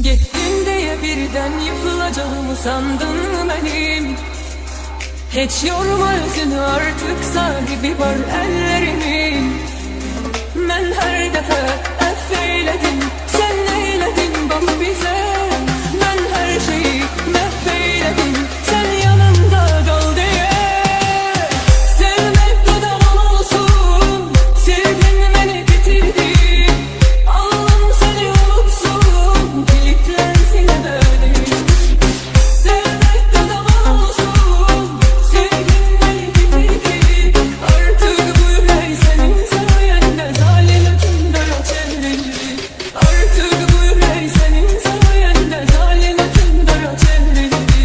Gittin diye birden yıkılacağımı sandın mı benim? Hiç yorma özünü, artık sahibi var ellerimin. Ben her defa affeyledim, sen neyledin bak bize. Ben her şeyi mahveyledim, sen yanımda kal diye. Sevmek kadar olsun, sevgin beni bitirdi. Allah'ım seni unutsun, kilitlensin ebedi. Sevmek kadar olsun, sevgin beni bitirdi. Artık bu yürek senin sayende zalim hükümdara çevrildi. Artık bu yürek senin sayende zalim hükümdara çevrildi.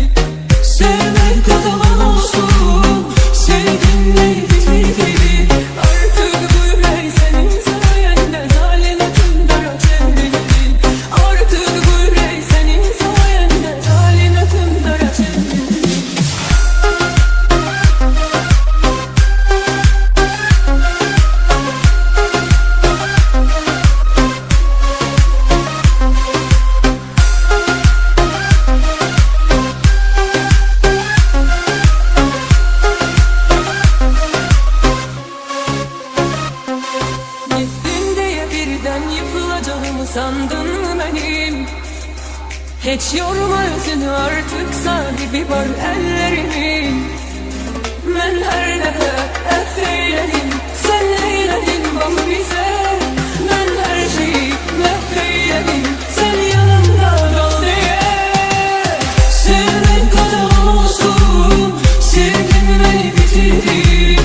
Sevmek kadar olsun, sevgin beni bitirdi. Artık bu yürek senin sayende zalim hükümdara çevrildi. Artık bu yürek senin sayende zalim hükümdara çevrildi. Gittin diye birden yıkılacağımı sandın mı benim? Hiç yorma özünü, artık sahibi var ellerimin. Ben her defa affeyledim, sen neyledin bak bize. Ben her şeyi mahveyledim, sen yanımda kal diye. Sevmek kadar olsun, sevgin beni bitirdi.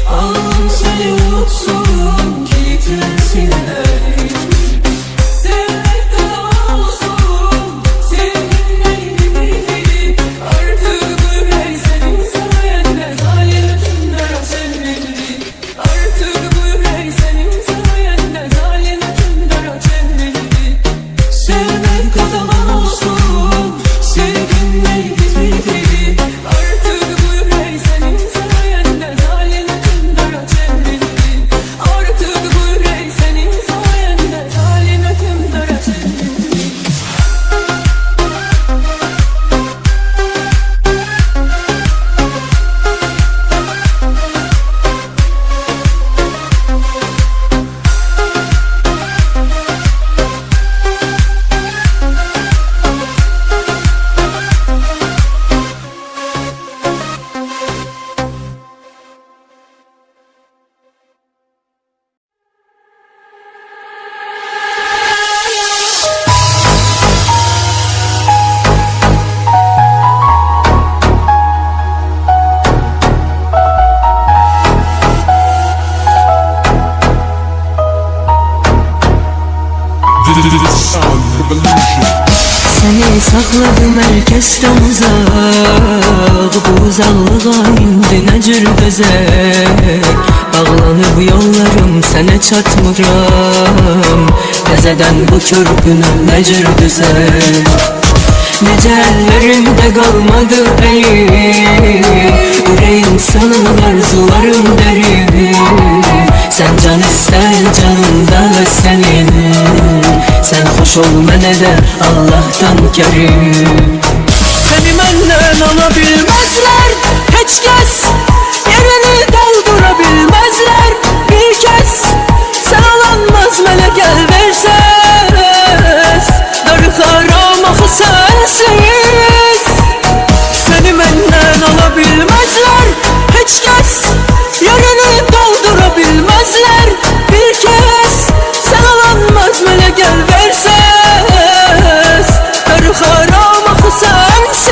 Allah'ım seni unutsun, kilitlensin ebedi. Sevmek kadar olsun, sevgin beni bitirdi. Artık bu yürek senin sayende zalim hükümdara çevrildi. Artık bu yürek senin sayende zalim hükümdara çevrildi. Sevmek kadar olsun, sevgin beni bitirdi. Artık bu yürek senin sayende zalim hükümdara çevrildi. Artık bu yürek senin sayende zalim hükümdara çevrildi. Seni sakladım herkesten uzak, bu uzaklığa indi necir dözek. Bağlanıp yollarım sene çatmıram, nezeden bu körpünü necir düzek. Nece ellerimde kalmadı elim, yüreğim senin arzuların derin. Sen can isten canımda senin, sen hoş ol mene de Allah'tan kerim. Seni benden alabilmezler hiç kez, yerini doldurabilmezler bir kez. Sen alanmaz mele gel verses, darı karamakı sensiz. Seni benden alabilmezler hiç kez, yerini doldurabilmezler bir kez. Sen alanmaz mele gel verses, darı karamakı sensiz.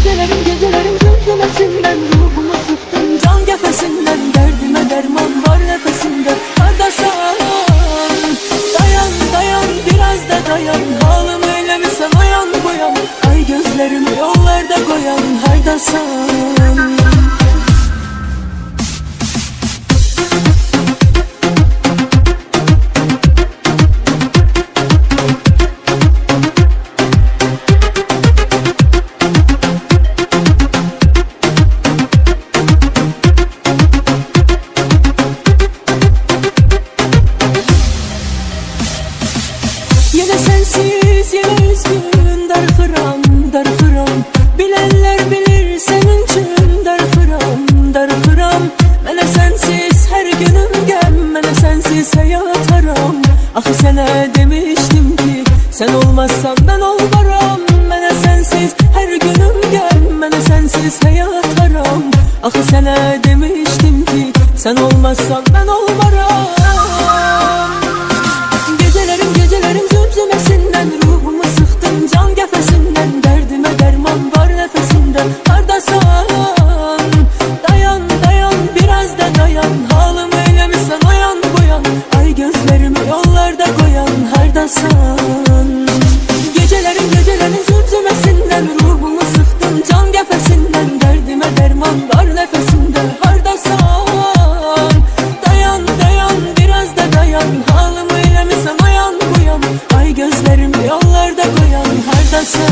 Gecelerim zümzümesinden ruhumu sıktın can kefesinden. Derdime derman var nefesinde. Kardeşim dayan dayan biraz da dayan. Halım eylemişsen o yan bu yan. Ay gözlerimi yollarda koyan kardeşim. Yine sensiz yine üzgün darxıram darxıram. Bilenler bilir senin için darxıram darxıram. Mənə sensiz her günüm gəm, mənə sensiz hayat haram. Axı sənə demiştim ki sen olmazsan ben olmaram. Mənə sensiz her günüm gəm, mənə sensiz hayat haram. Axı sənə demiştim ki sen olmazsan ben olmaram. Gecelerim zümzümesinden ruhumu sıktın can kefesinden. Derdime derman var nefesinden. Kardeşim dayan dayan biraz da dayan. Halım eylemişsen o yan bu yan. Ay gözlerimi yollarda koyan kardeşim. Gecelerim zümzümesinden ruhumu sıktın can kefesinden. Derdime derman var nefesinden. Kardeşim dayan dayan biraz da dayan. Halım eylemişsen o yan bu yan. Ay gözlerimi yollarda koyan kardeşim.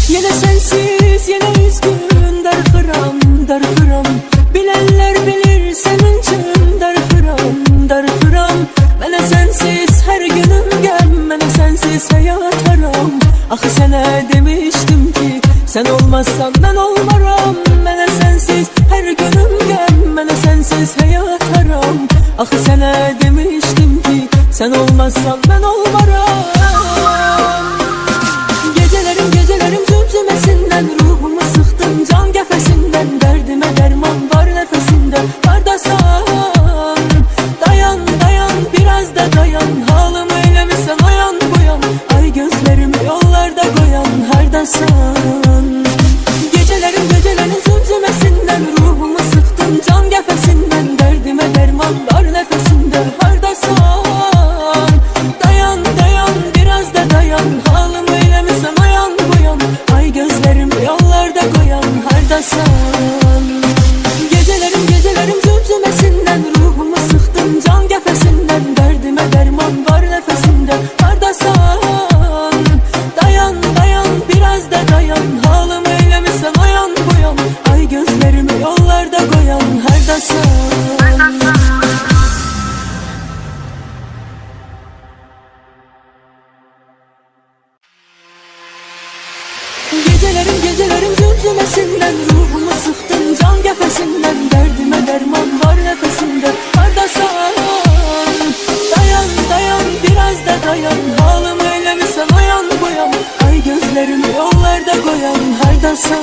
Yine sensiz yine üzgün darxıram darxıram. Bilenler bilir senin için darxıram darxıram. Mənə sensiz her günüm gəm, mənə sensiz hayat haram. Axı sənə demiştim ki sen olmazsan ben olmaram. Mənə sensiz her günüm gəm, mənə sensiz hayat haram. Axı sənə demiştim ki sen olmazsan ben olmaram. Gecelerim zümzümesinden ruhumu sıktın can kefesinden. Derdime derman var nefesinden. Kardeşim dayan dayan biraz da dayan. Halım eylemişsen o yan bu yan. Ay gözlerimi yollarda koyan kardeşim. Gecelerim zümzümesinden ruhumu sıktın can kefesinden. Derdime derman var nefesinden. Kardeşim dayan dayan biraz da dayan. Halım eylemişsen o yan bu yan. Ay gözlerimi yollarda koyan kardeşim. Gecelerim zümzümesinden ruhumu sıktın can kefesinden. Derdime derman var nefesinden. Kardeşim dayan dayan biraz da dayan. Halım eylemişsen o yan bu yan. Ay gözlerimi yollarda koyan kardeşim. Gecelerim zümzümesinden ruhumu sıktın can kefesinden. Derdime derman var nefesinden. Kardeşim dayan dayan biraz da dayan. Halım eylemişsen o yan bu yan. Ay gözlerimi yollarda koyan kardeşim.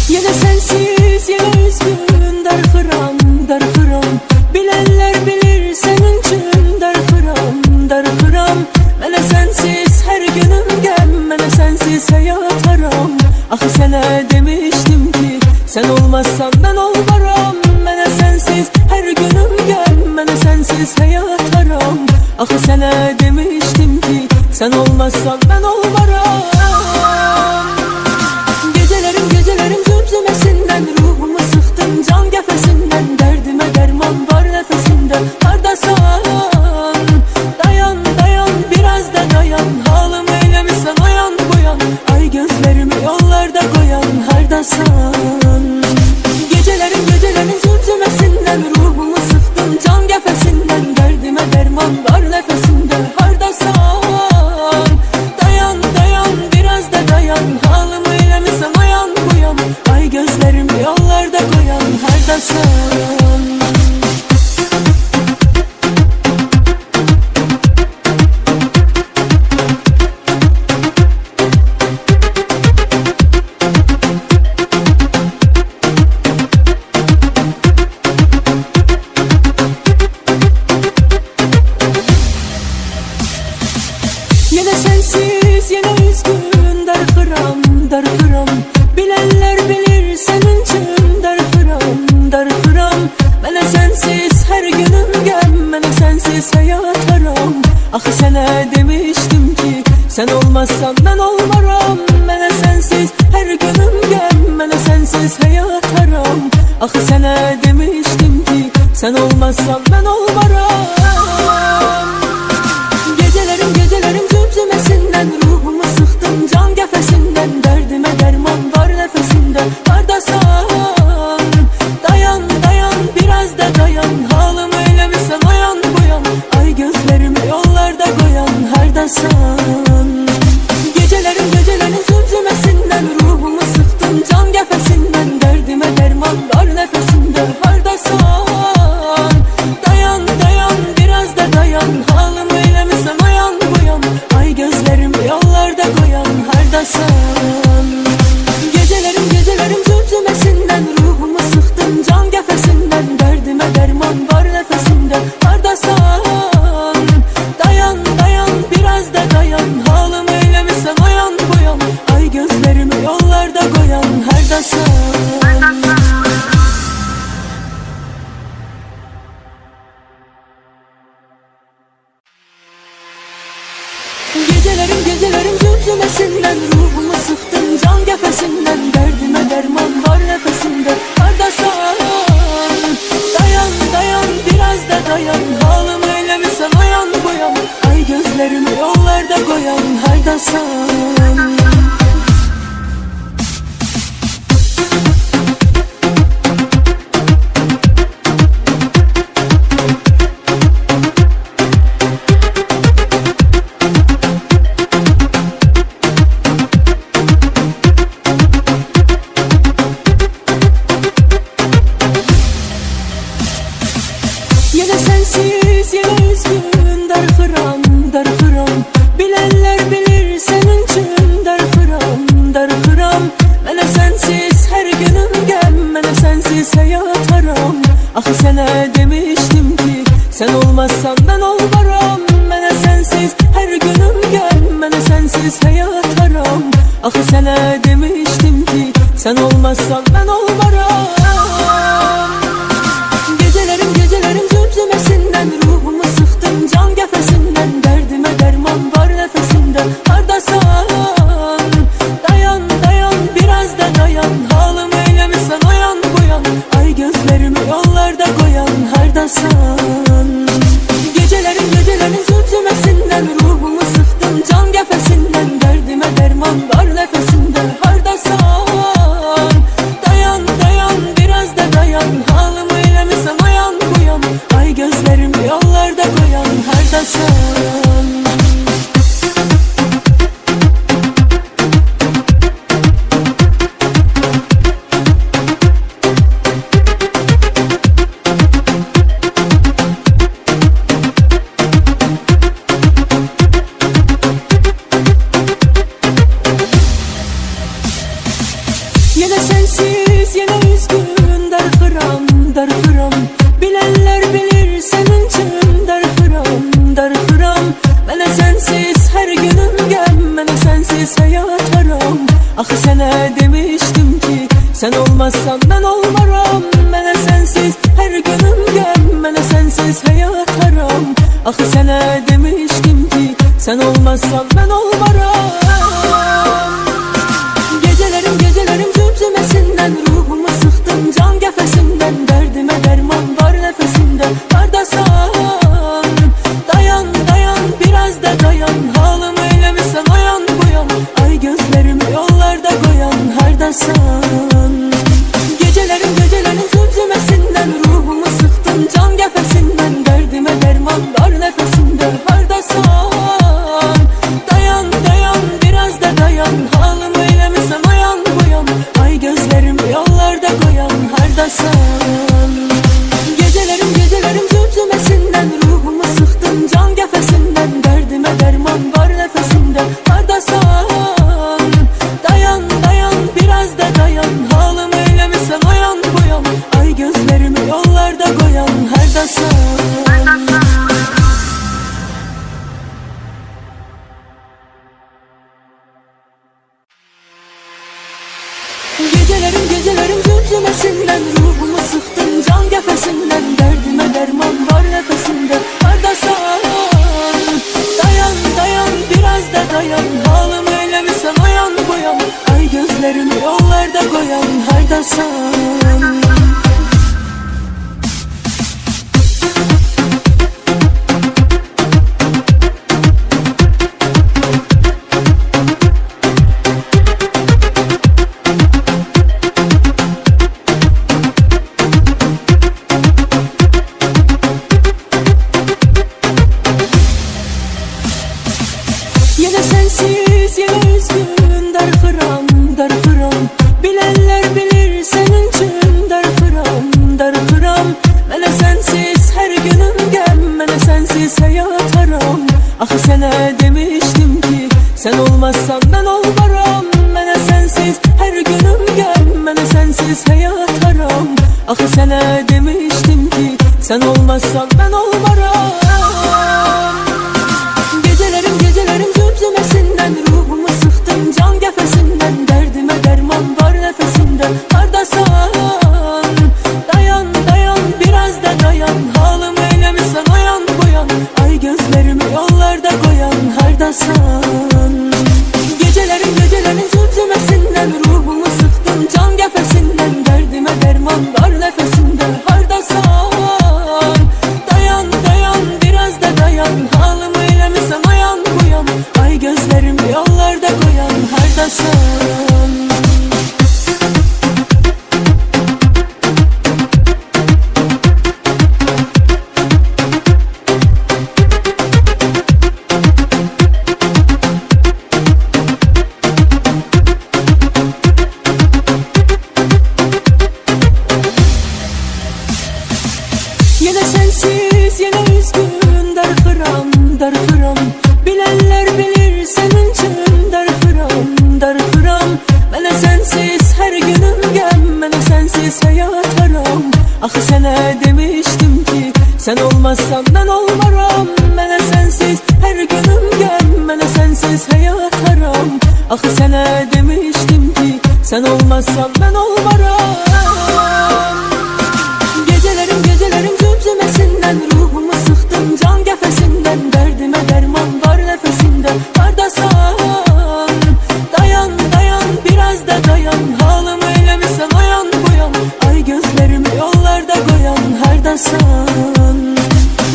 Yine sensiz yine üzgün darxıram darxıram. Bilenler bilir senin için darxıram darxıram. Mənə sensiz her günüm gəm, mənə sensiz hayat haram. Axı sənə demiştim ki sen olmazsan ben olmaram. Mənə sensiz her günüm gəm, mənə sensiz hayat haram. Axı sənə demiştim ki sen olmazsan ben olmaram. Gecelerim zümzümesinden ruhumu sıktın can kefesinden. Derdime derman var nefesinden. Kardeşim dayan dayan biraz da dayan. Halım eylemişsen o yan bu yan. Ay gözlerimi yollarda koyan kardeşim. Ay gözlerimi yollarda koyan hardasan. Yine sensiz, yine üzgün, dargıram, dargıram. Bilenler bilir senin için dargıram, dargıram. Mene sensiz her günüm gem, mene sensiz hayat haram. Ah sana demiştim ki sen olmazsan ben olmaram. Mene sensiz her günüm gem, mene sensiz hayat haram. Ah sana demiştim ki sen olmazsan ben olmaram. Gecelerim zümzümesinden, ruhumu sıktın can gefesinden. Derdime derman var nefesinde, hardasan. Dayan dayan biraz da dayan, halım eylemişsen oyan buyan. Ay gözlerimi yollarda koyan hardasan. Gecelerim zümzümesinden, ruhumu sıktın can gefesinden. Derdime derman var nefesinde, hardasan. Dayan dayan biraz da dayan, halım eylemişsen oyan buyan. Ay gözlerimi yollarda koyan hardasan. Gecelerim zümzümesinden, ruhumu sıktın can gefesinden. Derdime derman var nefesimde, hardasan. Dayan dayan biraz da dayan, halım eylemişsen oyan buyan. Ay gözlerimi yollarda koyan hardasan. Gecelerim zümzümesinden, ruhumu sıktın can gefesinden. Derdime derman var nefesimde, hardasan. Dayan dayan biraz da dayan, halım eylemişsen oyan buyan. Ay gözlerimi yollarda koyan hardasan. Yine sensiz, yine üzgün, dargıram, dargıram. Bilenler bilir senin için dargıram, dargıram. Mene sensiz her günüm gem, mene sensiz hayat haram. Ah sana demiştim ki sen olmazsan ben olmaram. Mene sensiz her günüm gem, mene sensiz hayat haram. Ah sana demiştim ki sen olmazsan ben olmaram. Gecelerim zümzümesinden, ruhumu sıktın can gefesinden. Derdime derman var nefesimde, hardasan. Dayan dayan biraz da dayan, halım eylemişsen oyan buyan. Ay gözlerimi yollarda koyan hardasan. Gecelerim zümzümesinden, ruhumu sıktın can gefesinden. Derdime derman var nefesimde, hardasan. Dayan dayan biraz da dayan, halım eylemişsen oyan buyan. Ay gözlerimi yollarda koyan hardasan. Yine sensiz, yine üzgün, dargıram, dargıram. Bilenler bilir senin için dargıram, dargıram. Mene sensiz her günüm gem, mene sensiz hayat haram. Ah sana demiştim ki sen olmazsan ben olmaram. Mene sensiz her günüm gem, mene sensiz hayat haram. Ah sana demiştim ki sen olmazsan ben olmaram. Gecelerim zümzümesinden, ruhumu sıktın can gefesinden. Derdime derman var nefesimde, hardasan. Dayan dayan biraz da dayan, halım eylemişsen oyan buyan. Ay gözlerimi yollarda koyan hardasan. Gecelerim zümzümesinden, ruhumu sıktın can gefesinden. Derdime derman var nefesimde, hardasan. Dayan dayan koyan hardasan? Yine sensiz, yine üzgün, darxıram, darxıram. Bilenler bilir senin için darxıram, darxıram. Mənə sensiz her günüm gəm, mənə sensiz hayat haram. Axı sənə demiştim ki, sen olmazsan ben olmaram. Mənə sensiz her günüm gəm, mənə sensiz hayat haram. Axı sənə demiştim ki, sen olmazsan ben olmaram. Gecelerim gecelerim zümzümesinden, ruhumu sıktın can gefesinden. Derdime derman var nefesinde, hardasan? Dayan dayan biraz da dayan, halım eylemişsen o yan bu yan. Ay gözlerimi yollarda koyan hardasan? Gecelerim gecelerim zümzümesinden, ruhumu sıktın can gefesinden. Derdime derman var nefesinde, hardasan? Dayan dayan biraz da dayan, halım eylemişsen o yan bu yan. Ay gözlerimi yollarda koyan hardasan? Yine sensiz, yine üzgün, darxıram, darxıram. Bilenler bilir senin için darxıram, darxıram. Mənə sensiz her günüm gəm, mənə sensiz hayat haram. Axı sənə demiştim ki, sen olmazsan ben olmaram. Mənə sensiz her günüm gəm, mənə sensiz hayat haram. Axı sənə demiştim ki, sen olmazsan ben olmaram. Gecelerim gecelerim zümzümesinden, ruhumu sıktın can gefesinden. Derdime derman var nefesinde, hardasan? Dayan dayan biraz da dayan, halım eylemişsen o yan bu yan. Ay gözlerimi yollarda koyan hardasan?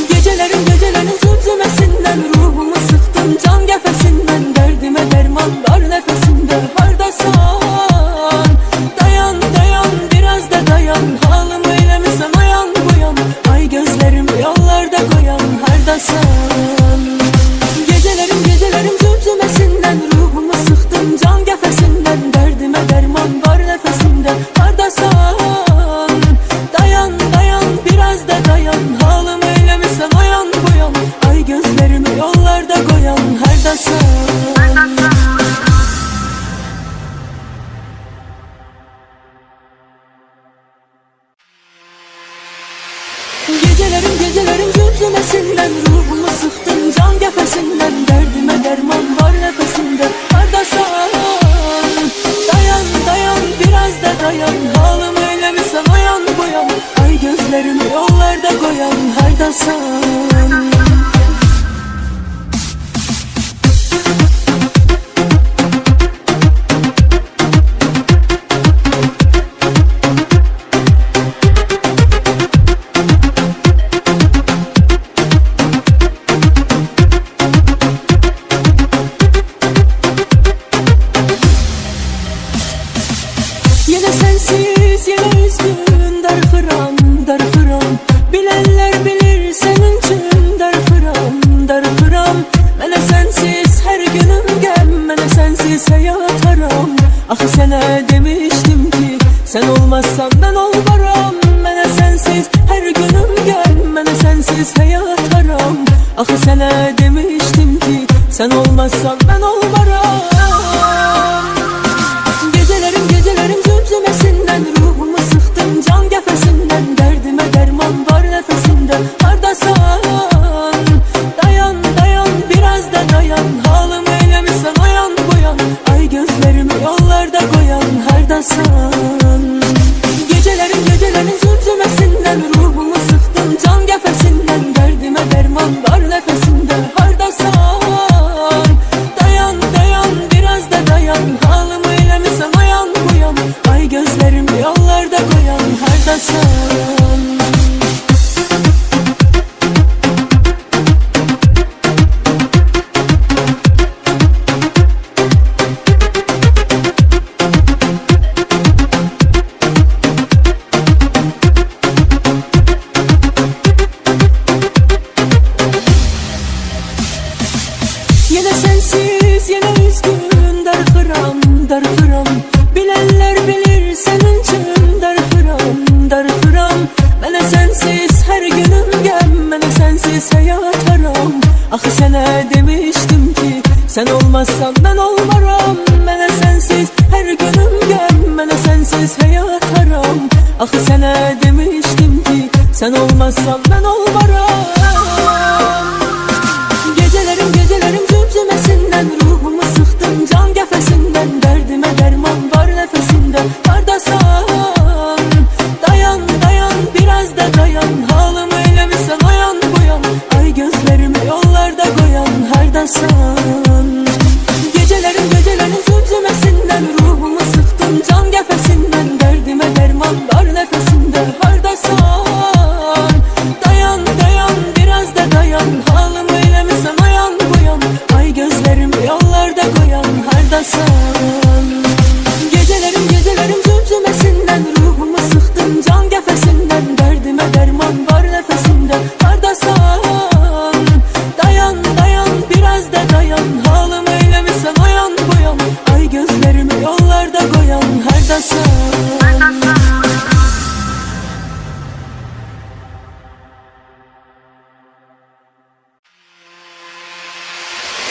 Gecelerim gecelerim zümzümesinden, ruhumu sıktın can gefesinden. Derdime derman var nefesinde, hardasan? Dayan dayan biraz da dayan, halım eylemişsen o yan bu yan. Ay gözlerimi yollarda koyan hardasan? Gecelerim gecelerim zümzümesinden, ruhumu sıktın can gefesinden. Derdime derman var nefesinde, hardasan? Dayan dayan biraz da dayan, halım eylemişsen o yan bu yan. Ay gözlerimi yollarda koyan hardasan? Gecelerim gecelerim zümzümesinden, ruhumu sıktın can gefesinden. Derdime derman var nefesinde, hardasan? Dayan dayan biraz da dayan, halım eylemişsen o yan bu yan. Ay gözlerimi yollarda koyan hardasan? Yine sensiz, yine üzgün, darxıram, darxıram. Bilenler bilir senin için darxıram, darxıram. Mənə sensiz her günüm gəm, mənə sensiz hayat haram. Axı sənə demiştim ki, sen olmazsan ben olmaram. Mənə sensiz her günüm gəm, mənə sensiz hayat haram. Axı sənə demiştim ki, sen olmazsan ben olmaram. Gecelerim gecelerim zümzümesinden, ruhumu sıktın can gefesinden. Derdime derman var nefesinde, hardasan? Dayan dayan biraz da dayan, halım eylemişsen o yan bu yan. Ay gözlerimi yollarda koyan hardasan? Gecelerim gecelerim zümzümesinden, ruhumu sıktın can gefesinden. Derdime derman var nefesinde, hardasan? Dayan dayan olmazsan ben olmaram. Mənə sensiz her günüm gəm, mənə sensiz hayat haram. Axı sənə demiştim ki sen olmazsan ben olmaram. Gecelerim zümzümesinden, ruhumu sıktın can qəfəsindən. Dərdimə dərman var nəfəsində. Hardasan? Dayan dayan biraz da dayan. Halımı eləmişsən oyan buyan. Ay gözlerimi yollarda koyan. Hardasan? Gecelerim zümzümesinden, ruhumu sıktın can qəfəsindən. Dərdimə dərman var nəfəsində. Hardasan? Dayan dayan biraz da dayan. Halımı eləmişsən oyan buyan. Ay gözlerimi yollarda koyan. Hardasan? Gecelerim zümzümesinden, ruhumu sıktın can qəfəsindən. Dərdimə dərman var nəfəsində. Hardasan? Dayan dayan biraz da dayan. Halımı eləmişsən oyan buyan. Ay gözlerimi yollarda koyan. Hardasan?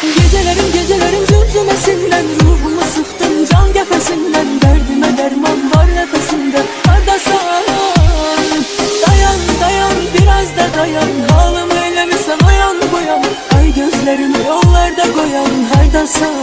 Gecelerim zümzümesinden, ruhumu sıktın can qəfəsindən. Dərdimə dərman var nəfəsində. Hardasan? Dayan dayan biraz da dayan. Halımı eləmişsən oyan buyan. Ay gözlerimi yollarda koyan. Hardasan?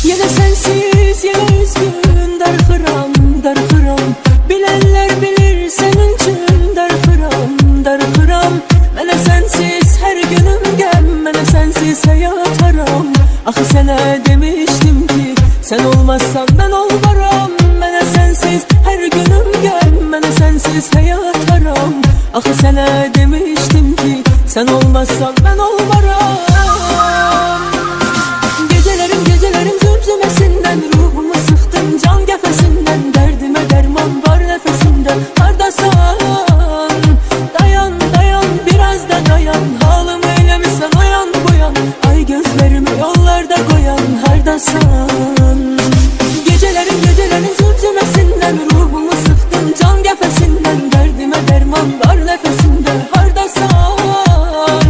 Yine sensiz, yine üzgün, darxıram, darxıram. Bilenler bilir senin için darxıram, darxıram. Mənə sensiz her günüm gəm, mənə sensiz hayat haram. Axı sənə demiştim ki sen olmazsan ben olmaram. Mənə sensiz her günüm gəm, mənə sensiz hayat haram. Axı sənə demiştim ki sen olmazsan ben olmaram. Gecelerim zümzümesinden, ruhumu sıktın can qəfəsindən. Dərdimə dərman var nəfəsində. Hardasan? Dayan dayan biraz da dayan. Halımı eləmişsən oyan buyan. Ay gözlerimi yollarda koyan. Hardasan? Gecelerim zümzümesinden, ruhumu sıktın can qəfəsindən. Dərdimə dərman var nəfəsində. Hardasan?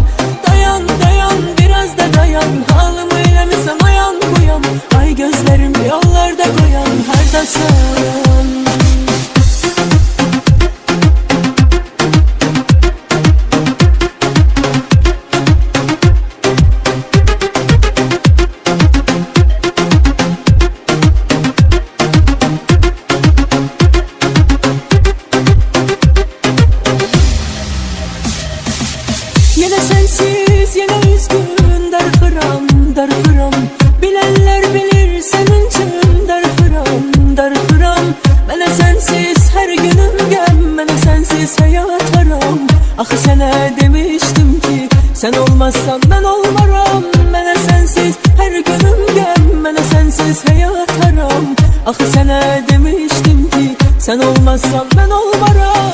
Dayan dayan biraz da dayan. Halımı eləmişsən oyan buyan. Ay gözlerimi yollarda koyan. Hardasan? Yine sensiz, yine üzgün, darxıram, darxıram. Bilenler bilir senin için darxıram, darxıram. Mənə sensiz her günüm gəm, mənə sensiz hayat haram. Axı sənə demiştim ki sen olmazsan ben olmaram. Mənə sensiz her günüm gəm, mənə sensiz hayat haram. Axı sənə demiştim ki sen olmazsan ben olmaram.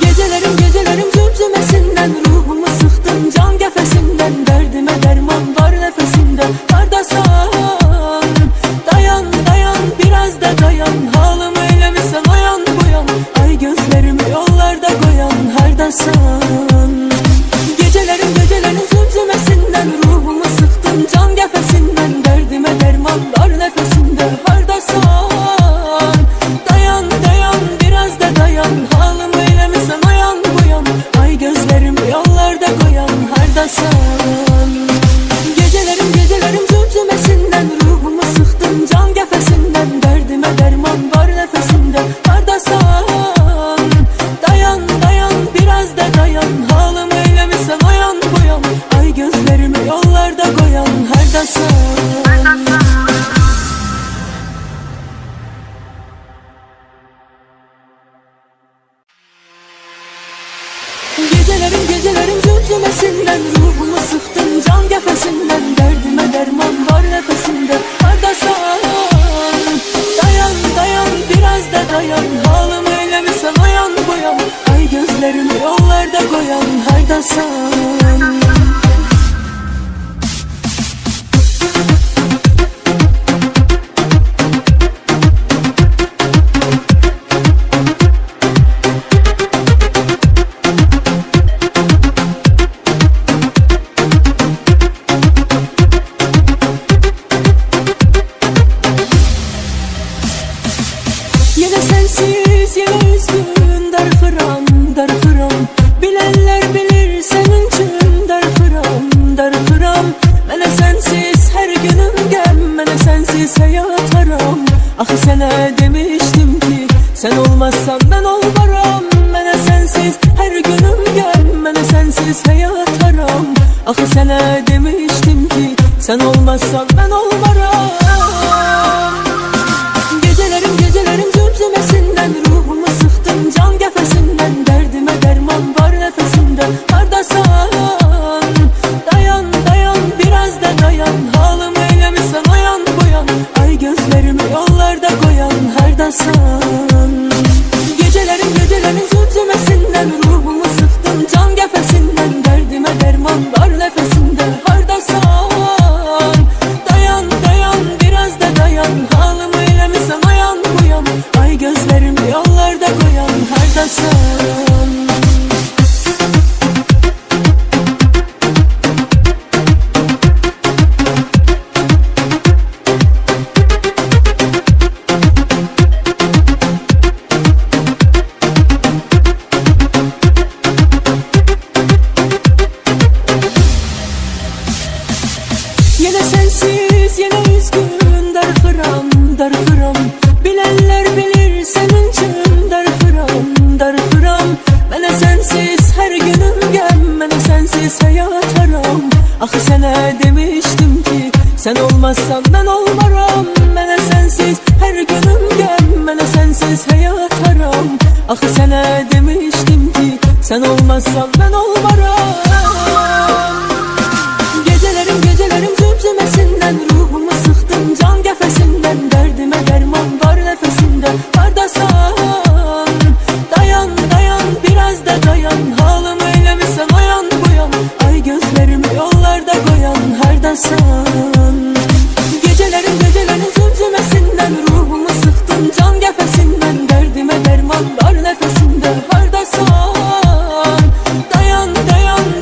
Gecelerim zümzümesinden, ruhumu sıktın can qəfəsindən. Dərdimə dərman var nəfəsində. Hardasan? Dayan dayan biraz da dayan. Halımı eləmişsən oyan buyan. Ay gözlerimi yollarda koyan. Hardasan? Gecelerim zümzümesinden, ruhumu sıktın can qəfəsindən. Dərdimə dərman var nəfəsində. Hardasan? Dayan dayan biraz da dayan. Halımı eləmişsən oyan buyan. Ay gözlerimi yollarda koyan. Hardasan? Gecelerim zümzümesinden, ruhumu sıktın can qəfəsindən. Dərdimə dərman var nəfəsində. Hardasan? Dayan dayan biraz da dayan. Halımı eləmişsən oyan buyan. Ay gözlerimi yollarda koyan. Hardasan? Gecelerim zümzümesinden, ruhumu sıktın haram. Axı sənə demişdim ki, sen olmazsan ben olmaram. Gecelerim zümzümesinden, ruhumu sıktın can qəfəsindən. Dərdimə dərman var nəfəsində, hardasan? Dayan, biraz da dayan. Halımı eyləmişsən oyan boyan, ay gözlərimi yollarda qoyan, hardasan? Gecelerim zümzümesinden, ruhumu sıktın can qəfəsindən. Dərdimə dərman var nəfəsində, hardasan? Dayan, biraz da dayan. Halımı eyləmişsən oyan boyan, ay gözlərimi yollarda qoyan, hardasan? Yine sensiz, yine üzgün, darıxıram. Bilenler bilir senin için darıxıram. Mənə sensiz her günüm gəm, mənə sensiz hayat haram. Axı sənə demiştim ki, sen olmazsan ben olmaram. Mənə sensiz her günüm gəm, mənə sensiz hayat haram. Axı sənə demiştim ki, sen olmazsan ben olmaram. Gecelerim zümzümesinden, ruhumu sıktın can qəfəsindən. Dərdimə dərman var nəfəsində, hardasan? Dayan, biraz da dayan. Halımı eyləmişsən oyan boyan, ay gözlərimi yollarda qoyan, hardasan? Gecelerim zümzümesinden, ruhumu sıktın can qəfəsindən. Dərdimə dərman var nəfəsində, hardasan? Dayan,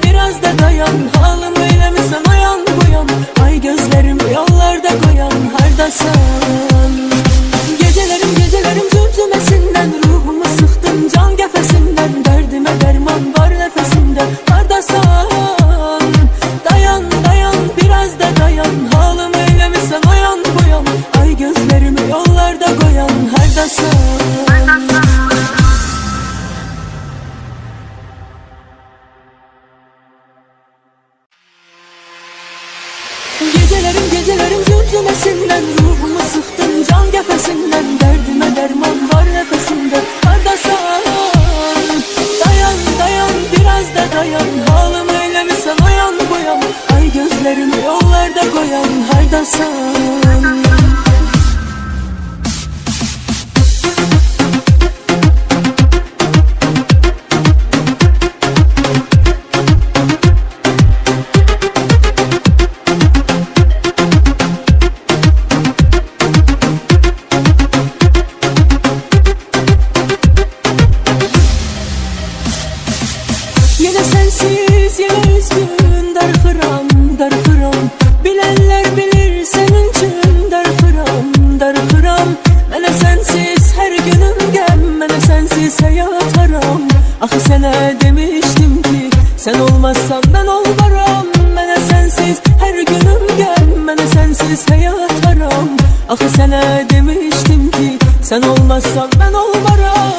biraz da dayan. Halımı eyləmişsən oyan boyan, ay gözlərimi yollarda qoyan, hardasan? Gecelerim zümzümesinden, ruhumu sıktın can qəfəsindən. Dərdimə dərman var nəfəsində, hardasan? Dayan, biraz da dayan. Halımı eyləmişsən oyan boyan, ay gözlərimi yollarda qoyan, hardasan? Gecelerim zümzümesinden, ruhumu sıktın can qəfəsindən. Dərdimə dərman var nəfəsində, hardasan? Dayan, biraz da dayan. Halımı eyləmişsən oyan boyan, ay gözlərimi yollarda qoyan, hardasan? Yine sensiz, yine üzgün, darıxıram. Bilenler bilir senin için darıxıram. Mənə sensiz her günüm gəm, mənə sensiz hayat haram. Axı sənə demiştim ki, sen olmazsan ben olmaram. Mənə sensiz her günüm gəm, mənə sensiz hayat haram. Axı sənə demiştim ki, sen olmazsan ben olmaram.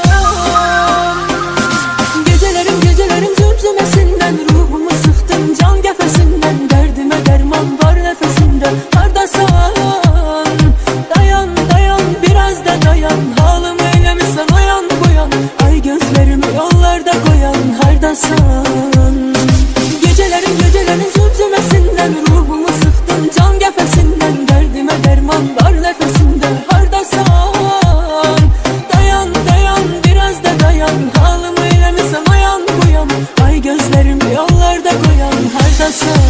Gecelerim zümzümesinden, ruhumu sıktın can qəfəsindən. Dərdimə dərman var nəfəsində, hardasan? Dayan, biraz da dayan. Halımı eyləmişsən oyan boyan, ay gözlərimi yollarda qoyan, hardasan? Gecelerim zümzümesinden, ruhumu sıktın can qəfəsindən. Dərdimə dərman var nəfəsində, hardasan? Dayan, biraz da dayan. Halımı eyləmişsən oyan boyan, ay gözlərimi yollarda qoyan, hardasan?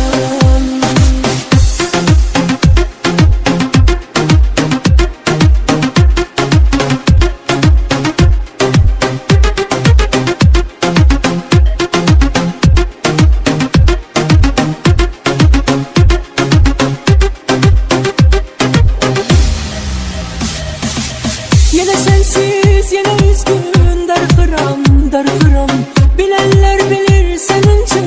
Yine sensiz, yine üzgün, darıxıram. Bilenler bilir senin için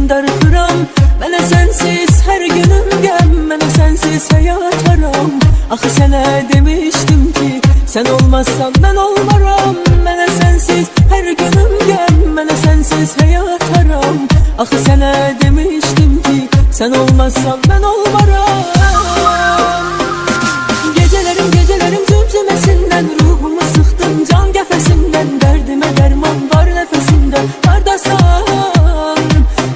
darıxıram. Mənə sensiz her günüm gəm, mənə sensiz hayat haram. Axı sənə demiştim ki, sen olmazsan ben olmaram. Mənə sensiz her günüm gəm, mənə sensiz hayat haram. Axı sənə demişdim ki, sən olmazsan mən olmaram. Gecələrim cümcüməsindən ruhumu sıxdın can qəfəsindən. Dərdimə dərman var nəfəsində. Hardasan?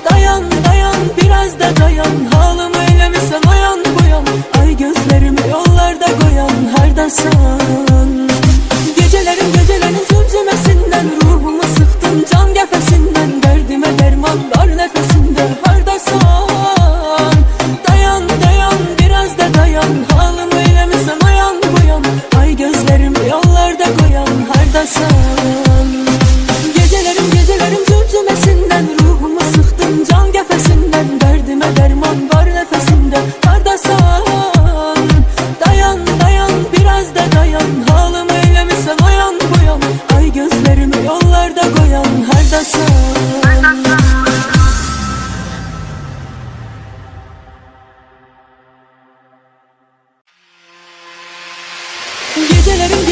Dayan, dayan, biraz da dayan. Halımı eləmirsən oyan buyan. Ay gözlərimi yollarda qoyan. Hardasan? Gecələrim cümcüməsindən ruhumu sıxdın can qəfəsindən. Dərdimə dərman var nəfəsində. Hardasan? Dayan, dayan, biraz da dayan. Halımı eləmirsən oyan buyan. Ay gözlərimi yollarda qoyan. Hardasan? Gecələrim cümcüməsindən ruhumu sıxdın can qəfəsindən. Dərdimə dərman var nəfəsində. Hardasan? Dayan, dayan, biraz da dayan. Halımı eləmirsən oyan buyan. Ay gözlərimi yollarda qoyan. Hardasan?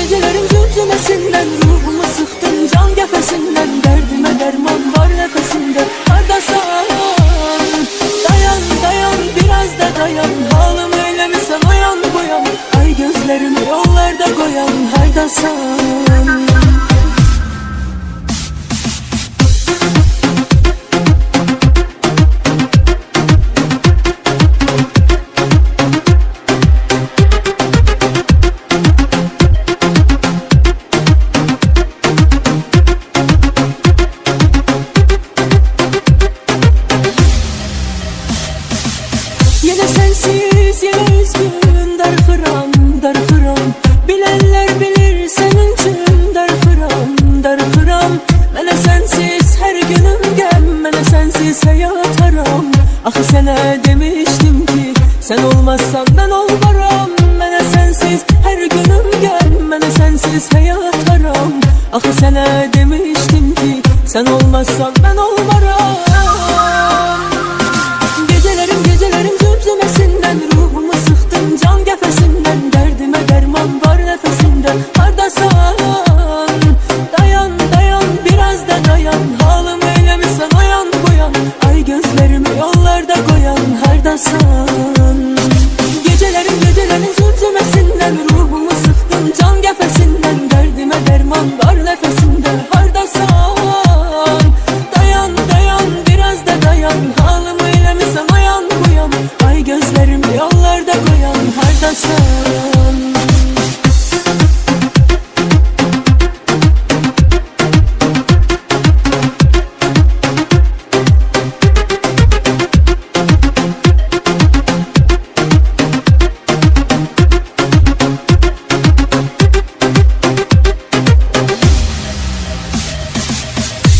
Gecələrim cümcüməsindən ruhumu sıxdın can qəfəsindən. Dərdimə dərman var nəfəsində. Hardasan? Dayan, dayan, biraz da dayan. Halımı eləmirsən oyan buyan. Ay gözlərimi yollarda qoyan. Hardasan? Yenə sənsiz, yenə üzgün darıxıram, darıxıram. Bilənlər bilir sənin üçün darıxıram, darıxıram. Mənə sənsiz hər günüm qəm, mənə sənsiz həyat haram. Axı sənə demişdim ki, sən olmazsan mən olmaram. Mənə sənsiz hər günüm qəm, mənə sənsiz həyat haram. Axı sənə demişdim ki, sən olmazsan mən olmaram. Gecələrim cümcüməsindən ruhumu sıxdın can qəfəsindən. Dərdimə dərman var nəfəsində. Hardasan? Dayan, dayan, biraz da dayan. Halımı eləmirsən oyan buyan. Ay gözlərimi yollarda qoyan. Hardasan? Gecələrim cümcüməsindən ruhumu sıxdın can qəfəsindən. Dərdimə dərman var nəfəsində. Hardasan? Dayan, dayan, biraz da dayan. Halımı eləmirsən oyan buyan. Ay gözlərimi yollarda qoyan. Hardasan?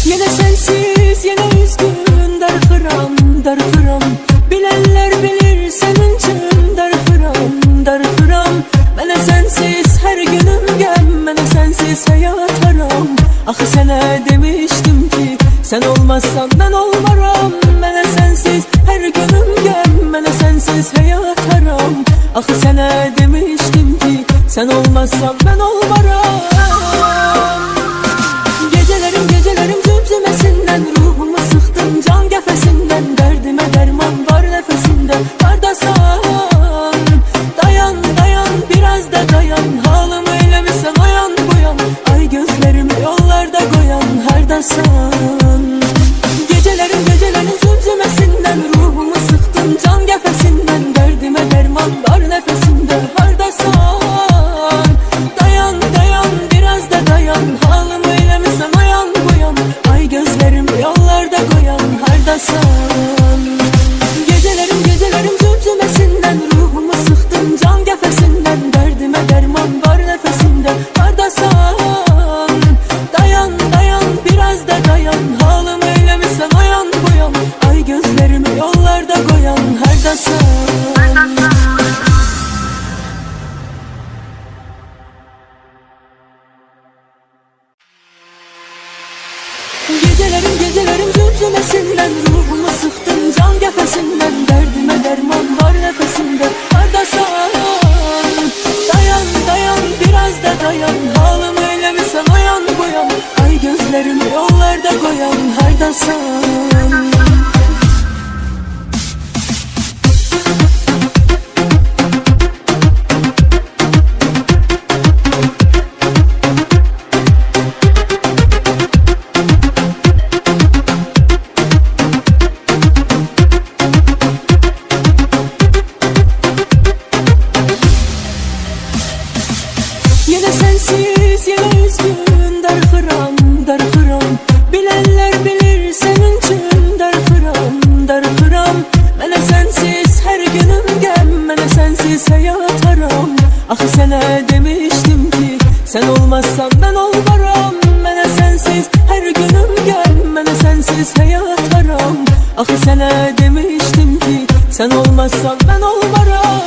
Yenə sənsiz, yenə üzgün darıxıram, darıxıram. Bilənlər bilir sənin üçün darıxıram, darıxıram. Mənə sənsiz hər günüm qəm, mənə sənsiz həyat haram. Axı sənə demişdim ki, sən olmazsan mən olmaram. Mənə sənsiz hər günüm qəm, mənə sənsiz həyat haram. Axı sənə demişdim ki, sən olmazsan mən olmaram. Gecələrim cümcüməsindən ruhumu sıxdın can qəfəsindən. Dərdimə dərman var nəfəsində. Hardasan? Dayan, dayan, biraz da dayan. Halımı eləmirsən oyan buyan. Ay gözlərimi yollarda qoyan. Hardasan? Gecələrim cümcüməsindən ruhumu sıxdın can qəfəsindən. Dərdimə dərman var nəfəsində. Hardasan? Dayan, dayan, biraz da dayan. Halımı eləmirsən oyan buyan. Ay gözlərimi yollarda qoyan. Hardasan? Gecələrim cümcüməsindən ruhumu sıxdın can qəfəsindən. Dərdimə dərman var nəfəsində. Hardasan? Dayan, dayan, biraz da dayan. Halımı eləmirsən oyan buyan. Ay gözlərimi yollarda qoyan. Hardasan? Gecələrim cümcüməsindən ruhumu sıxdın can qəfəsindən. Dərdimə dərman var nəfəsində. Hardasan? Dayan, dayan, biraz da dayan. Halımı eləmirsən oyan buyan. Ay gözlərimi yollarda qoyan. Hardasan? Axı sənə demişdim ki, sen olmazsan ben olmaram.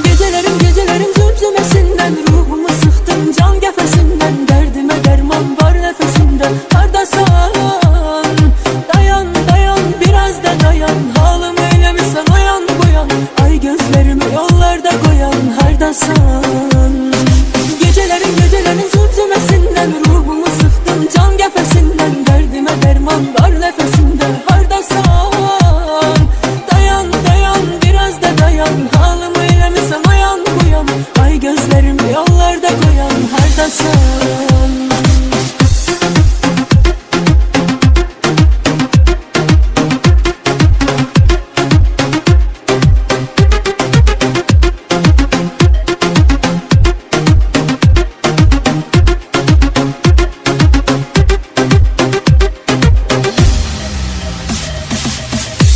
Gecelerim zümzümesinden, ruhumu sıktın can qəfəsindən. Dərdimə dərman var nəfəsində. Hardasan? Dayan dayan biraz da dayan, halım eyləmirsən oyan boyan. Ay gözlərimi yollarda qoyan, hardasan? Gecelerin zümzümesinden, ruhumu sıktın can qəfəsindən. Dərdimə dərman var nəfəsində. Hardasan? Dayan dayan biraz da dayan, halım eyləmirsən oyan boyan. Ay gözlərimi yollarda qoyan, hardasan?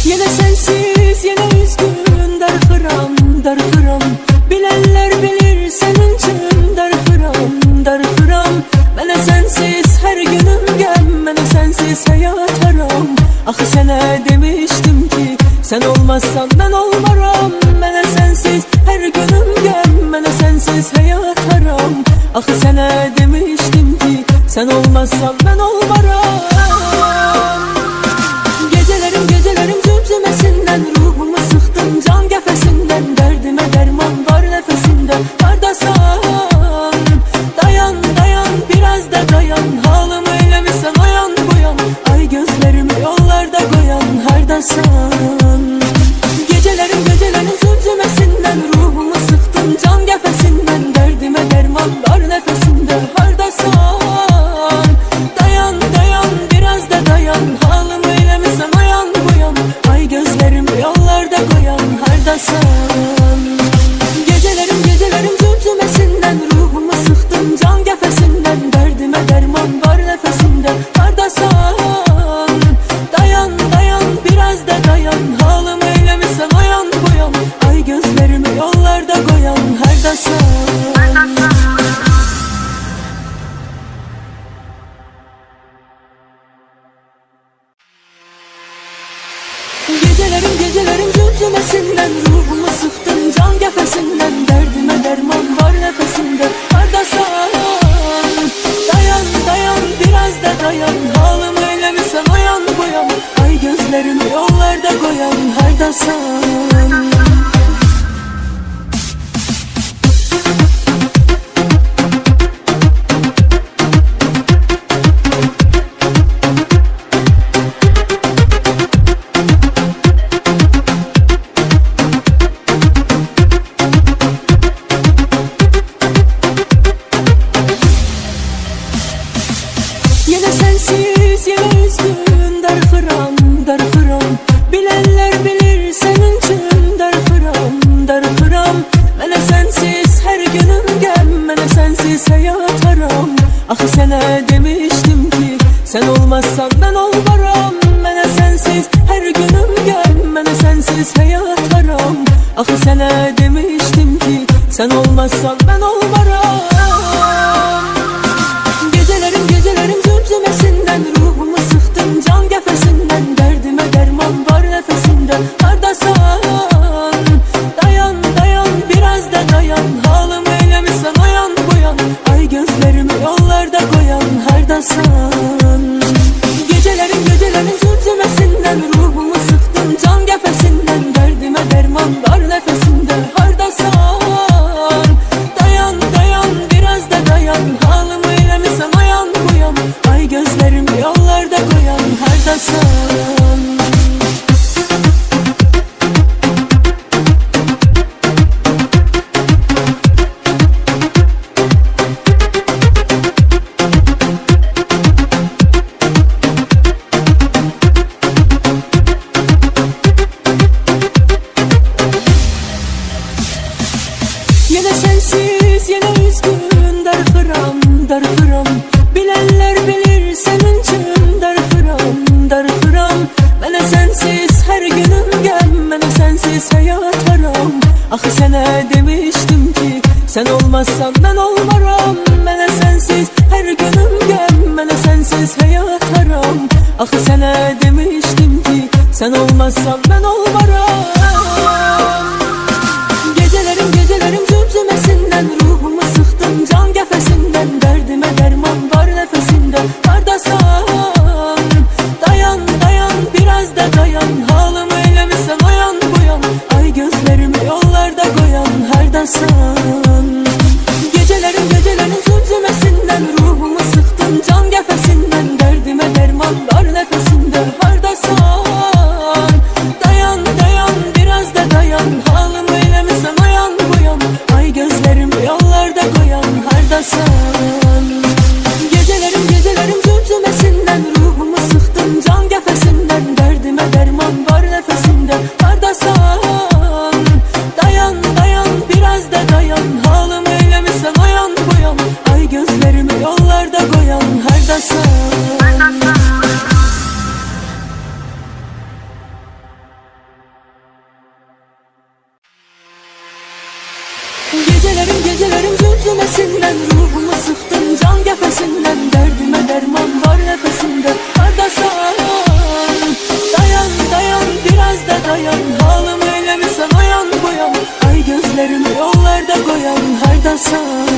Yine sensiz, yine üzgün, darıxıram, darıxıram. Bilenler bilir senin için darıxıram, darıxıram. Mənə sensiz her günüm gəm, mənə sensiz hayat haram. Axı sənə demiştim ki, sen olmazsan ben olmaram. Mənə sensiz her günüm gəm, mənə sensiz hayat haram. Axı sənə demiştim ki, sen olmazsan ben olmaram. Gecelerim zümzümesinden, ruhumu sıktın can qəfəsindən. Dərdimə dərman var nəfəsində. Hardasan? Dayan dayan biraz da dayan, halım eyləmirsən oyan boyan. Ay gözlərimi yollarda qoyan, hardasan? Gecelerim zümzümesinden, ruhumu sıktın can qəfəsindən. Dərdimə dərman var nəfəsində. Hardasan? Dayan dayan biraz da dayan, halım eyləmirsən oyan boyan. Ay gözlərimi yollarda qoyan, hardasan? Gecelerim zümzümesinden, ruhumu sıktın can qəfəsindən. Dərdimə dərman var nəfəsində. Hardasan? Dayan dayan biraz da dayan, halım eyləmirsən oyan boyan. Ay gözlərimi yollarda qoyan, hardasan? Gecelerim zümzümesinden, ruhumu sıktın can qəfəsindən. Dərdimə dərman var nəfəsində. Hardasan? Dayan dayan biraz da dayan, halım eyləmirsən oyan boyan. Ay gözlərimi yollarda qoyan, hardasan? Yine sensiz, yine üzgün, darıxıram, darıxıram. Bilenler bilir senin için darıxıram, darıxıram. Mənə sensiz her günüm gəm, mənə sensiz hayat haram. Axı sənə demiştim ki, sen olmazsan ben olmaram. Mənə sensiz her günüm gəm, mənə sensiz hayat haram. Axı sənə demiştim ki, sen olmazsan ben olmaram. Gecelerim zümzümesinden, ruhumu sıktın can qəfəsindən. Dərdimə dərman var nəfəsində. Hardasan? Dayan dayan biraz da dayan, halım eyləmirsən oyan boyan. Ay gözlərimi yollarda qoyan, hardasan? Gecelerim zümzümesinden, ruhumu sıktın can qəfəsindən. Dərdimə dərman var nəfəsində. Hardasan? Dayan dayan biraz da dayan, halım eyləmirsən oyan boyan. Ay gözlərimi yollarda qoyan, hardasan? Yine sensiz, yine üzgün, darıxıram, darıxıram. Bilenler bilir senin için darıxıram, darıxıram. Mənə sensiz her günüm gəm, mənə sensiz hayat haram. Axı sənə demiştim ki, sen olmazsan ben olmaram. Mənə sensiz her günüm gəm, mənə sensiz hayat haram. Axı sənə demiştim demiştim ki sen olmazsan ben olmaram. Gecelerim zümzümesinden ruhumu sıktın can gefesinden, derdime derman var nefesinde. Kardeşim dayan dayan biraz da dayan, halımı eylemişsen oyan buyan, ay gözlerimi yollarda koyan her dasan. Gecelerim zümzümesinden ruhumu sıktın can gefesinden, derdime derman var nefesinde. Kardeşim dayan dayan biraz da dayan, halımı eylemişsen oyan buyan, ay gözlerimi yollarda koyan her dasan. Gecelerim zümzümesinden ruhumu sıktın can gefesinden, derdime derman var nefesinde. Kardeşim dayan dayan biraz da dayan, halımı eylemişsen oyan buyan, ay gözlerimi yollarda koyan her dasan. Gecelerim zümzümesinden ruhumu sıktın can gefesinden, derdime derman var nefesinde. Kardeşim dayan dayan biraz da dayan, halımı eylemişsen oyan buyan, ay gözlerimi yollarda koyan her dasan.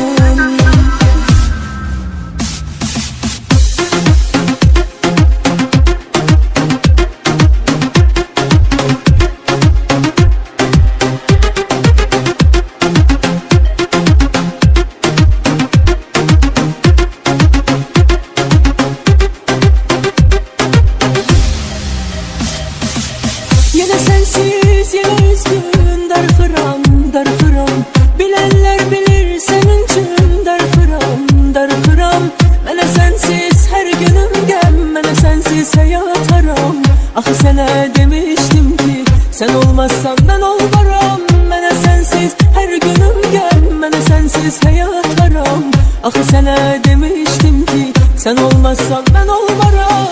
Yine sensiz yine üzgün darxıram darxıram, bilenler bilir senin için darxıram darxıram. Mənə sensiz her günüm gəm, mənə sensiz hayat haram. Axı sənə demiştim ki sen olmazsan ben olmaram. Mənə sensiz her günüm gəm, mənə sensiz hayat haram. Axı sənə demiştim ki sen olmazsan ben olmaram.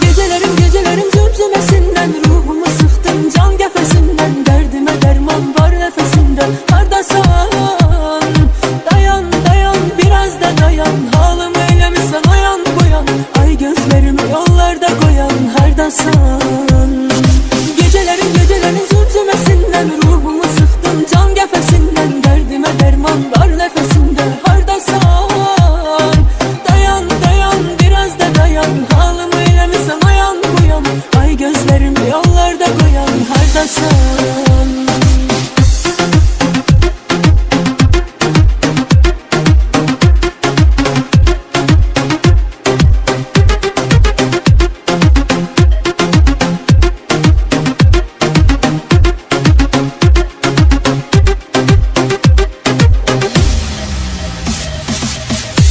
Gecelerim zümzümesinden ruhumu sıktın can gefesinden, derdime derman var nefesinde. Kardeşim dayan dayan biraz da dayan, halımı eylemişsen oyan buyan, ay gözlerimi yollarda koyan her dasan. Gecelerim zümzümesinden ruhumu sıktın can gefesinden, derdime derman var nefesinde. Kardeşim dayan dayan biraz da dayan, halımı eylemişsen oyan buyan, ay gözlerimi yollarda koyan her dasan.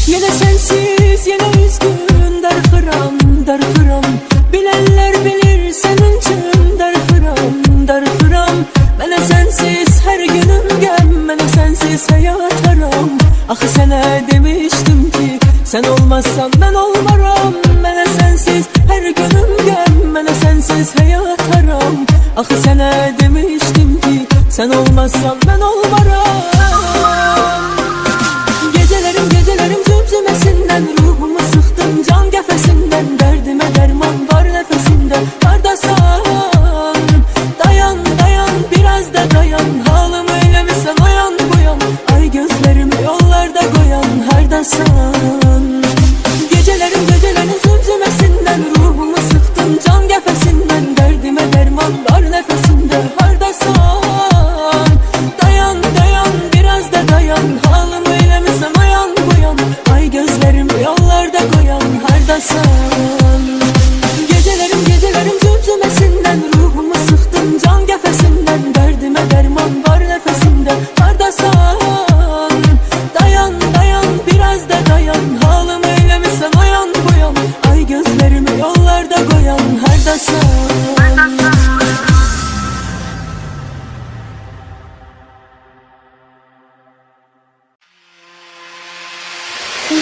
Yine sensiz yine üzgün darxıram darxıram, bilenler bilir senin için darxıram darxıram. Mənə sensiz her günüm gəm, mənə sensiz hayat haram. Axı sənə demiştim ki sen olmazsan ben olmaram. Mənə sensiz her günüm gəm, mənə sensiz hayat haram. Axı sənə demiştim ki sen olmazsan ben olmaram. Gecelerim zümzümesinden ruhumu sıktın can gefesinden, derdime derman var nefesinde. Kardeşim dayan dayan biraz da dayan, halımı eylemişsen oyan buyan, ay gözlerimi yollarda koyan her dasan. Gecelerim zümzümesinden ruhumu sıktın can gefesinden, derdime derman var nefesinde. Kardeşim dayan dayan biraz da dayan, halımı eylemişsen oyan buyan, ay gözlerimi yollarda koyan her dasan. Gecelerim zümzümesinden ruhumu sıktın can gefesinden, derdime derman var nefesinde. Kardeşim dayan dayan biraz da dayan, halımı eylemişsen oyan buyan, ay gözlerimi yollarda koyan her dasan.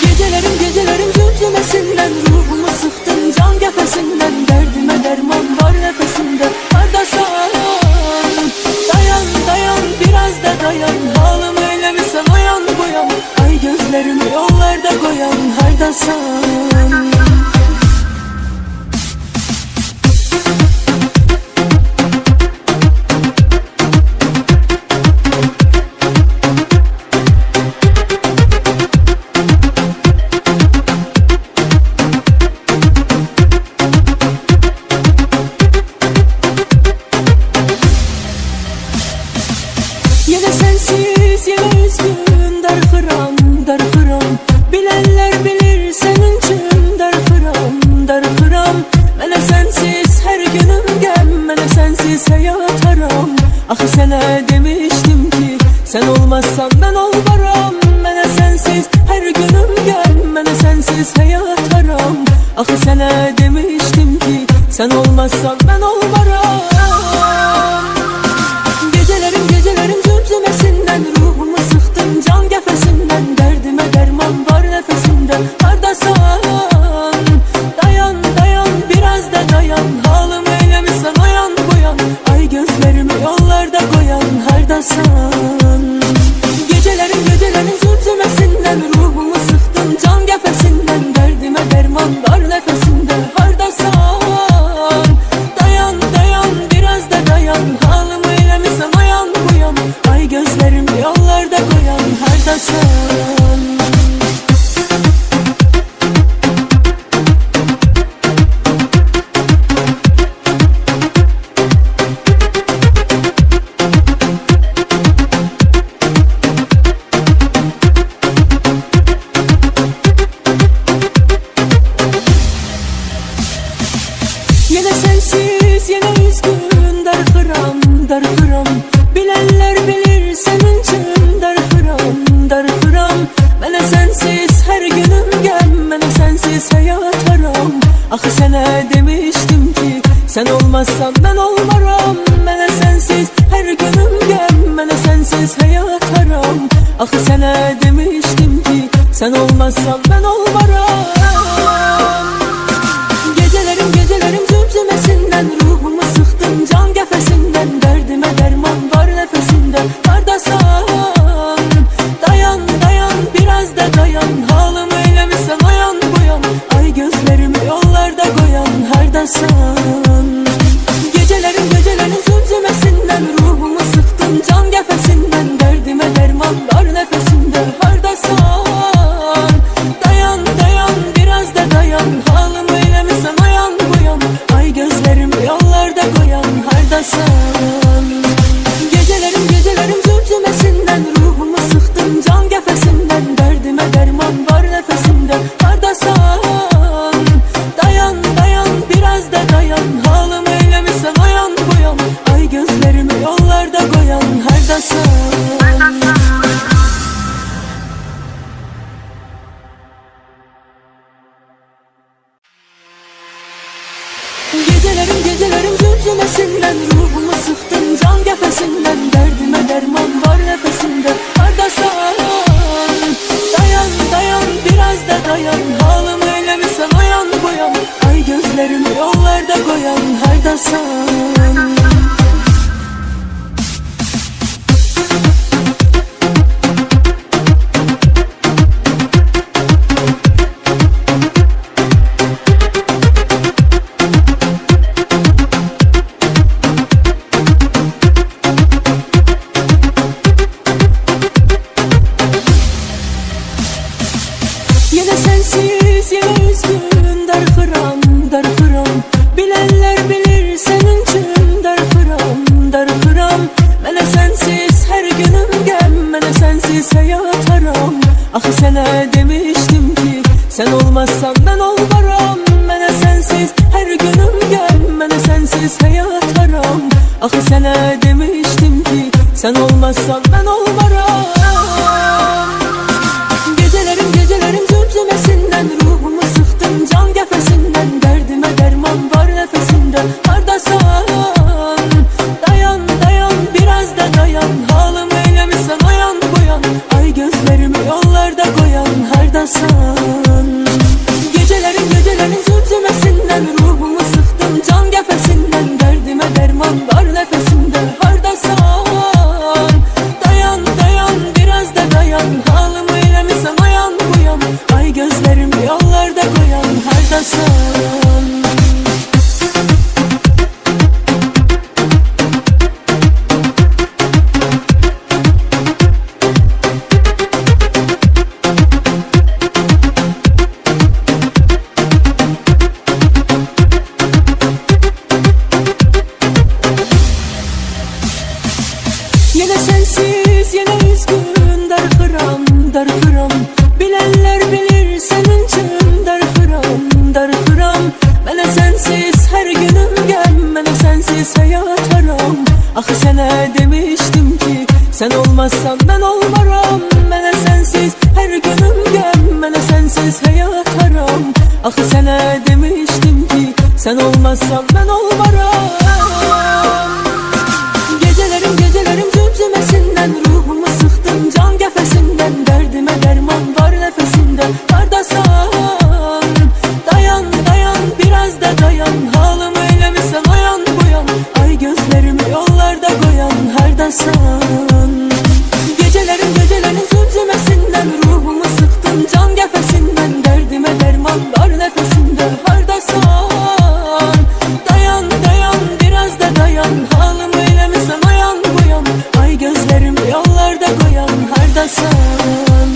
Gecelerim zümzümesinden ruhumu sıktın can gefesinden, derdime derman var nefesinde. Kardeşim dayan dayan biraz da dayan, halımı eylemişsen oyan buyan, ay gözlerimi yollarda koyan her dasan. Axı sənə demişdim ki, sən olmazsan mən olmaram. Mənə sənsiz hər günüm gəl, mənə sənsiz həyat haram. Axı sənə demişdim ki, sən olmazsan mən olmaram. Gecələrim zümzüməsindən, ruhumu sıxdın can qəfəsindən. Dərdimə dərman var nəfəsində, hardasan? Dayan, dayan, biraz da dayan. Halımı eləmirsən oyan boyan, ay gözlərimi yollarda qoyan, hardasan? Gecələrim zümzüməsindən, ruhumu sıxdın can qəfəsindən. Dərdimə dərman var nəfəsində, hardasan? Dayan, dayan, biraz da dayan. Halımı eləmirsən oyan boyan, ay gözlərimi yollarda qoyan, hardasan? Yenə sənsiz, yenə üzgün, darıxıram, darıxıram. Bilənlər bilir sənin üçün darıxıram, darıxıram. Mənə sənsiz hər günüm gəl, mənə sənsiz həyat haram. Axı sənə demişdim ki, sən olmazsan mən olmaram. Mənə sənsiz hər günüm gəl, mənə sənsiz həyat haram. Axı sənə demişdim ki, sən olmazsan mən olmaram. Gecələrim zümzüməsindən, ruhumu sıxdın can qəfəsindən. Dərdimə dərman var nəfəsində, hardasan? Dayan, dayan, biraz da dayan. Halımı eləmirsən oyan boyan, ay gözlərimi yollarda qoyan, hardasan? Gecələrim zümzüməsindən, ruhumu sıxdın can qəfəsindən. Dərdimə dərman var nəfəsində, hardasan? Dayan, dayan, biraz da dayan. Halımı eləmirsən oyan boyan, ay gözlərimi yollarda qoyan, hardasan? Gecələrim zümzüməsindən, ruhumu sıxdın can qəfəsindən. Dərdimə dərman var nəfəsində, hardasan? Dayan, dayan, biraz da dayan. Halımı eləmirsən oyan boyan, ay gözlərimi yollarda qoyan, hardasan? Gecələrim zümzüməsindən, ruhumu sıxdın can qəfəsindən. Dərdimə dərman var nəfəsində, hardasan? Dayan, dayan, biraz da dayan. Halımı eləmirsən oyan boyan, ay gözlərimi yollarda qoyan, hardasan? Yenə sənsiz, yenə üzgün, darıxıram, darıxıram. Bilənlər bilir sənin üçün darıxıram, darıxıram. Mənə sənsiz hər günüm gəl, mənə sənsiz həyat haram. Axı sənə demişdim ki, sən olmazsan mən olmaram. Mənə sənsiz hər günüm gəl, mənə sənsiz həyat haram. Axı sənə demişdim ki, sən olmazsan mən olmaram. Gecələrim zümzüməsindən, ruhumu sıxdın can qəfəsindən. Dərdimə dərman var nəfəsində, hardasan? Dayan, dayan, biraz da dayan. Halımı eləmirsən oyan boyan, ay gözlərimi yollarda qoyan, hardasan? Gecələrim zümzüməsindən, ruhumu sıxdın can qəfəsindən. Dərdimə dərman var nəfəsində, hardasan? Dayan, dayan, biraz da dayan. Halımı eləmirsən oyan boyan, ay gözlərimi yollarda qoyan, hardasan? Yenə sənsiz, yenə üzgün, darıxıram, darıxıram. Bilənlər bilir sənin üçün darıxıram, darıxıram. Mənə sənsiz hər günüm gəl, mənə sənsiz həyat haram. Axı sənə demir sen olmazsan ben olmaram. Mənə sensiz her günüm gəm, mənə sensiz hayat haram. Axı sənə demiştim ki sen olmazsan ben olmaram. Gecelerim zümzümesinden, ruhumu sıktın can qəfəsindən. Dərdimə dərman var nəfəsində. Hardasan? Dayan dayan biraz da dayan, halımı eləmisən oyan buyan. Ay gözlerimi yollarda koyan, hardasan? Gecelerim zümzümesinden, ruhumu sıktın can qəfəsindən. Dərdimə dərman var nəfəsində. Hardasan? Dayan dayan biraz da dayan, halımı eləmisən oyan buyan. Ay gözlerimi yollarda koyan, hardasan?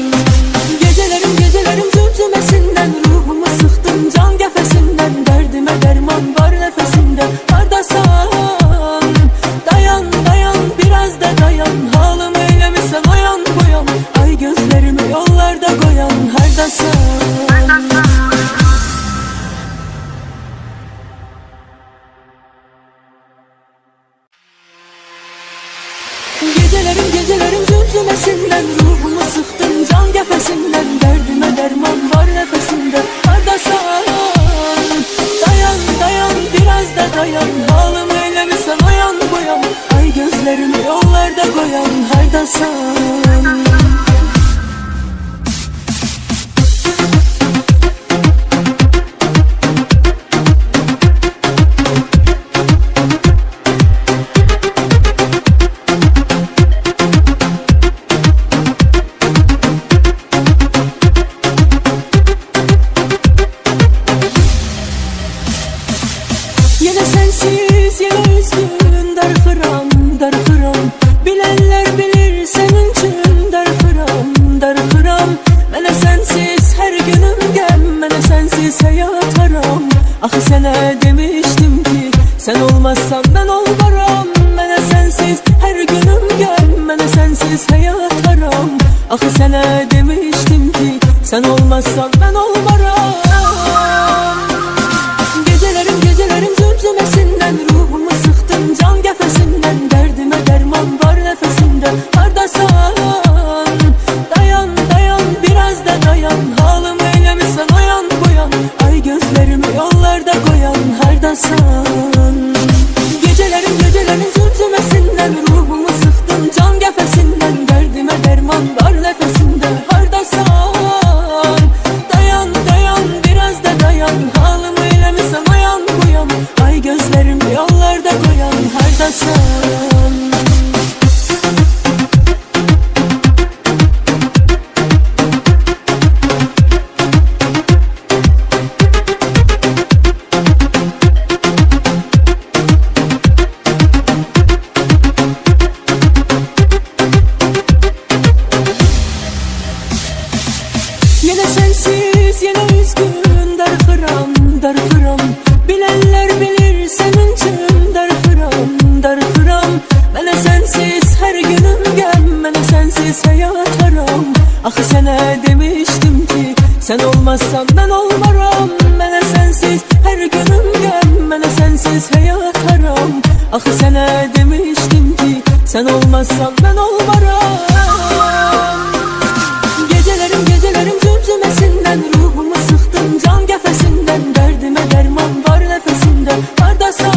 Gecelerim zümzümesinden, ruhumu sıktın can qəfəsindən. Dərdimə dərman var nəfəsində. Hardasan? Dayan dayan biraz da dayan, halımı eləmisən oyan buyan. Ay gözlerimi yollarda koyan, hardasan? Gecelerim zümzümesinden, ruhumu sıktın can qəfəsindən. Dərdimə dərman var nəfəsində. Hardasan? Dayan dayan biraz da dayan, halımı eləmisən oyan buyan. Ay gözlerimi yollarda koyan, hardasan? Yine sensiz, yine üzgün, darıxıram, darıxıram. Bilenler bilir senin için darıxıram, darıxıram. Mənə sensiz her günüm gəm, mənə sensiz hayat haram. Axı sənə demiştim ki sen olmazsan ben olmaram. Mənə sensiz her günüm gəm, mənə sensiz hayat haram. Axı sənə demiştim ki sen olmazsan ben olmaram. Gecelerim zümzümesinden, ruhumu sıktın can qəfəsindən. Dərdimə dərman var nəfəsində. Hardasan? Dayan dayan biraz da dayan, halımı eləmisən oyan buyan. Ay gözlerimi yollarda koyan, hardasan? Gecelerim zümzümesinden, ruhumu sıktın can qəfəsindən. Dərdimə dərman var nəfəsində. Hardasan? Dayan dayan biraz da dayan, halımı eləmisən oyan buyan. Ay gözlerimi yollarda koyan, hardasan? Yine sensiz, yine üzgün, darıxıram, darıxıram. Bilenler bilir senin için darıxıram, darıxıram. Mənə sensiz her günüm gəm, mənə sensiz hayat haram. Axı sənə demiştim ki sen olmazsan ben olmaram. Mənə sensiz her günüm gəm, mənə sensiz hayat haram. Axı sənə demiştim ki sen olmazsan ben olmaram. Gecelerim zümzümesinden, ruhumu sıktın can qəfəsindən. Dərdimə dərman var nəfəsində. Hardasan?